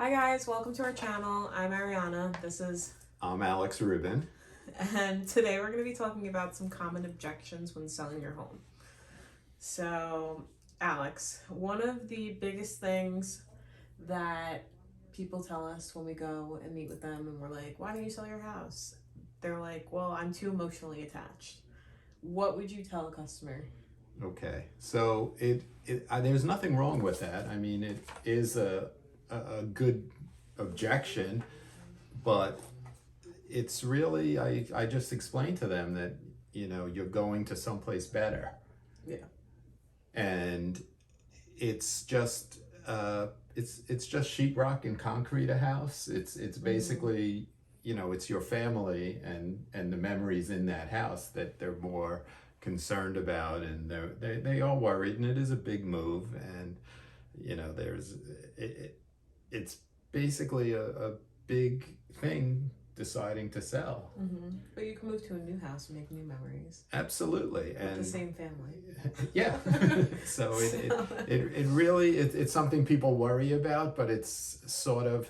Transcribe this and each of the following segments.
Hi guys, welcome to our channel. I'm Arianna. I'm Alex Rubin. And today we're going to be talking about some common objections when selling your home. So, Alex, one of the biggest things that people tell us when we go and meet with them and we're like, why don't you sell your house? They're like, well, I'm too emotionally attached. What would you tell a customer? Okay, so there's nothing wrong with that. I mean, it is a good objection, but it's really, I just explained to them that, you're going to someplace better. Yeah. And it's just, it's just sheetrock and concrete, a house. It's basically, it's your family and the memories in that house that they're more concerned about, and they are worried, and it is a big move, and it's basically a big thing deciding to sell. Mm-hmm. But you can move to a new house and make new memories. Absolutely. With and the same family. Yeah. So it really, it's something people worry about, but it's sort of,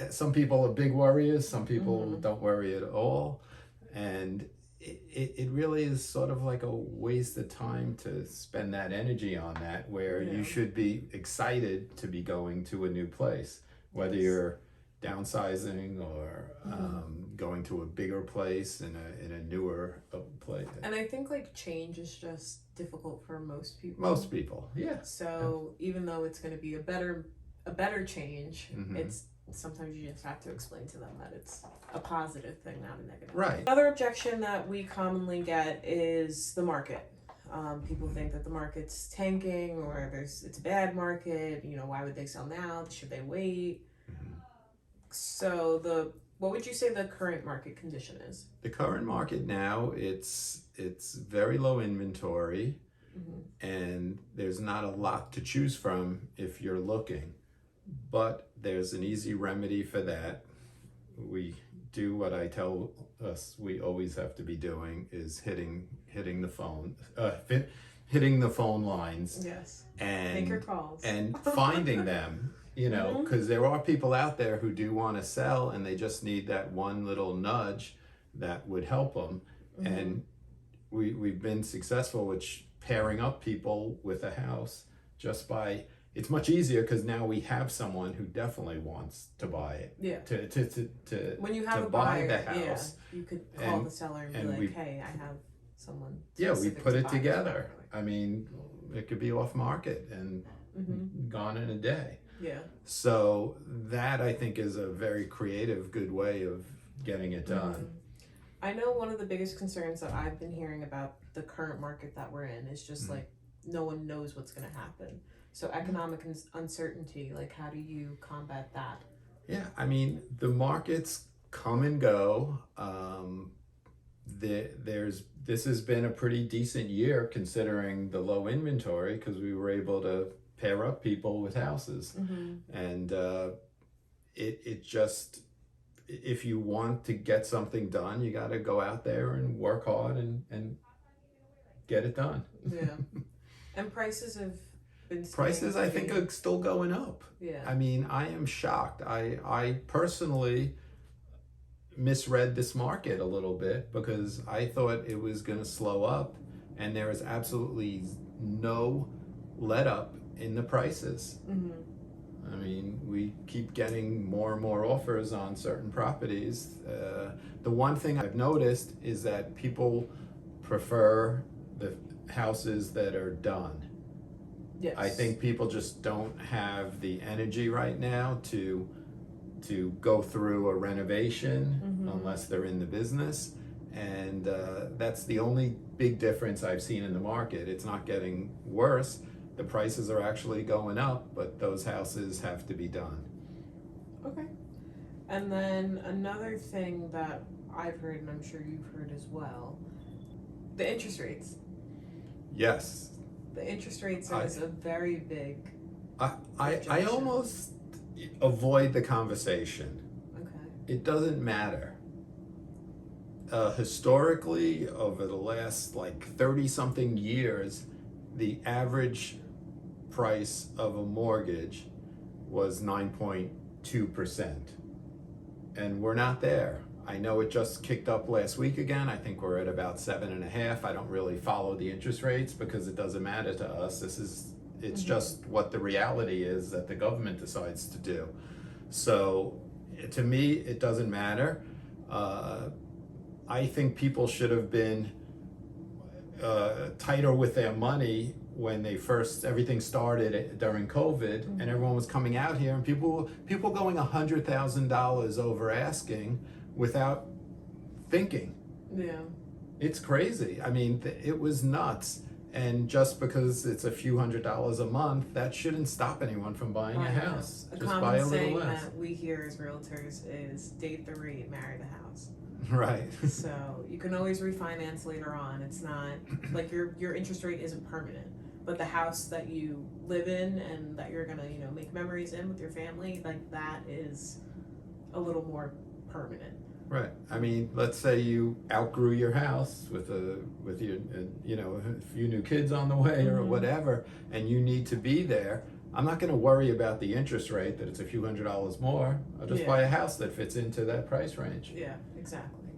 some people are big worriers, some people don't worry at all, and it really is sort of like a waste of time to spend that energy on that, where you should be excited to be going to a new place, whether you're downsizing or going to a bigger place in a newer place. And I think like change is just difficult for most people. Most people, yeah. So even though it's going to be a better change, it's sometimes you just have to explain to them that it's a positive thing, not a negative. Right. Another objection that we commonly get is the market. People think that the market's tanking, or it's a bad market. Why would they sell now? Should they wait? So what would you say the current market condition is? The current market now, it's very low inventory, and there's not a lot to choose from if you're looking. But there's an easy remedy for that. We do what I tell us we always have to be doing, is hitting the phone, hitting the phone lines. Yes. And make your calls. And finding them, because there are people out there who do want to sell, and they just need that one little nudge that would help them. And we've been successful with pairing up people with a house just by. It's much easier because now we have someone who definitely wants to buy it. Yeah. To when you have to a buy buyer, the house, you could call the seller and be like, "Hey, I have someone." Yeah, we put it buy together. I mean, it could be off market and gone in a day. Yeah. So that, I think, is a very creative, good way of getting it done. I know one of the biggest concerns that I've been hearing about the current market that we're in is just like no one knows what's going to happen. So economic uncertainty, like how do you combat that? Yeah, I mean, the markets come and go. This has been a pretty decent year considering the low inventory, because we were able to pair up people with houses. And it just, if you want to get something done, you got to go out there and work hard and get it done. Yeah. And prices have been I think, are still going up. Yeah. I mean, I am shocked. I personally misread this market a little bit, because I thought it was going to slow up, and there is absolutely no let up in the prices. I mean, we keep getting more and more offers on certain properties. The one thing I've noticed is that people prefer the houses that are done. Yes. I think people just don't have the energy right now to go through a renovation unless they're in the business. And that's the only big difference I've seen in the market. It's not getting worse. The prices are actually going up, but those houses have to be done. Okay. And then another thing that I've heard, and I'm sure you've heard as well, the interest rates. Yes. The interest rates is a very big I almost avoid the conversation. Okay. It doesn't matter. Historically, over the last 30-something years, the average price of a mortgage was 9.2%. And we're not there. I know it just kicked up last week again. I think we're at about 7.5. I don't really follow the interest rates because it doesn't matter to us. It's just what the reality is that the government decides to do. So to me, it doesn't matter. I think people should have been tighter with their money when everything started during COVID, and everyone was coming out here, and people going $100,000 over asking without thinking. Yeah. It's crazy. I mean, it was nuts. And just because it's a few $100s a month, that shouldn't stop anyone from buying a house. A Just common buy a little saying less. that we hear as realtors is date the rate, marry the house. Right. So you can always refinance later on. It's not like your interest rate isn't permanent, but the house that you live in and that you're gonna make memories in with your family, like that is a little more permanent. Right. I mean, let's say you outgrew your house with your a few new kids on the way or whatever, and you need to be there. I'm not going to worry about the interest rate that it's a few $100s more. I'll just buy a house that fits into that price range. Yeah, exactly.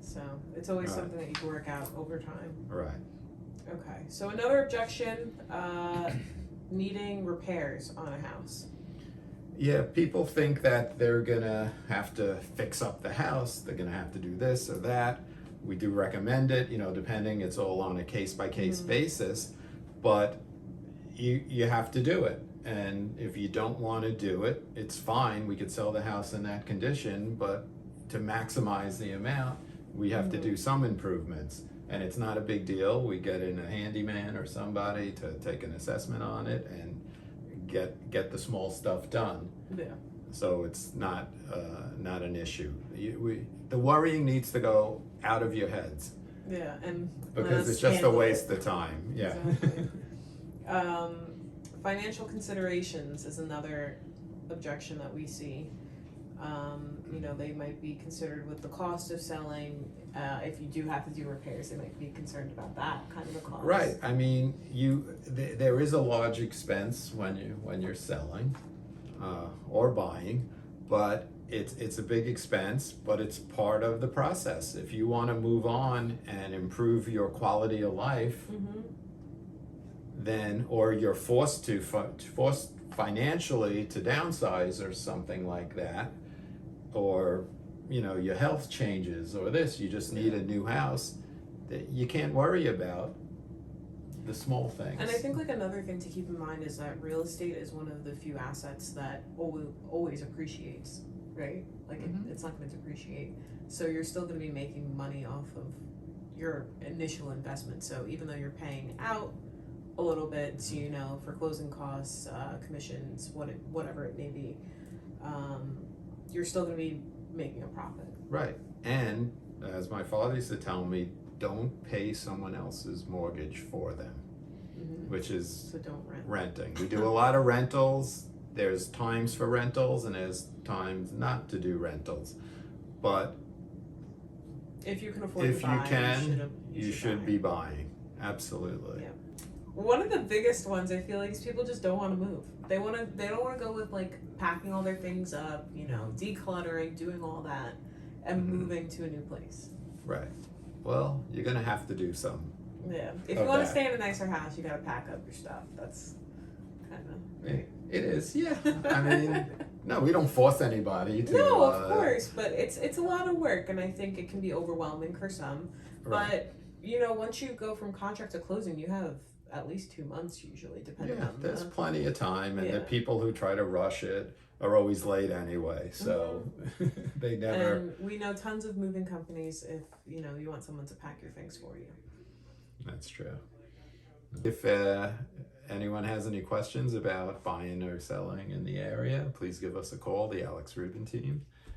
So it's always something that you can work out over time. Right. Okay. So another objection, needing repairs on a house. Yeah, people think that they're gonna have to fix up the house, they're gonna have to do this or that. We do recommend it, depending, it's all on a case-by-case basis, but you have to do it. And if you don't want to do it, it's fine, we could sell the house in that condition, but to maximize the amount, we have to do some improvements. And it's not a big deal, we get in a handyman or somebody to take an assessment on it and get the small stuff done. Yeah. So it's not an issue. The worrying needs to go out of your heads. Yeah, and because it's just a waste of time. Yeah. Exactly. Financial considerations is another objection that we see. They might be considered with the cost of selling. If you do have to do repairs, they might be concerned about that kind of a cost. Right. I mean, there is a large expense when you're selling or buying, but it's a big expense, but it's part of the process. If you want to move on and improve your quality of life, then, or you're forced financially to downsize or something like that, or your health changes or this, you just need a new house, that you can't worry about the small things. And I think another thing to keep in mind is that real estate is one of the few assets that always appreciates, right? It's not going to depreciate, so you're still going to be making money off of your initial investment. So even though you're paying out a little bit, for closing costs, commissions, whatever it may be, you're still going to be making a profit. Right. And as my father used to tell me, don't pay someone else's mortgage for them, which is so don't rent. Renting. We do a lot of rentals. There's times for rentals and there's times not to do rentals. But if you can afford to buy, you should be buying. Absolutely. Yeah. One of the biggest ones I feel like is people just don't want to move. They don't want to go with packing all their things up, decluttering, doing all that, and moving to a new place. Right. Well, you're gonna have to do some. Yeah. If you want to stay in a nicer house, you gotta pack up your stuff. That's kind of. It is. Yeah. I mean, no, we don't force anybody to. No, of course, but it's a lot of work, and I think it can be overwhelming for some. Right. But once you go from contract to closing, you have at least 2 months usually, depending on there's plenty of time, and the people who try to rush it are always late anyway, so they never. And we know tons of moving companies if you want someone to pack your things for you. That's true. If anyone has any questions about buying or selling in the area, please give us a call, the Alex Rubin team.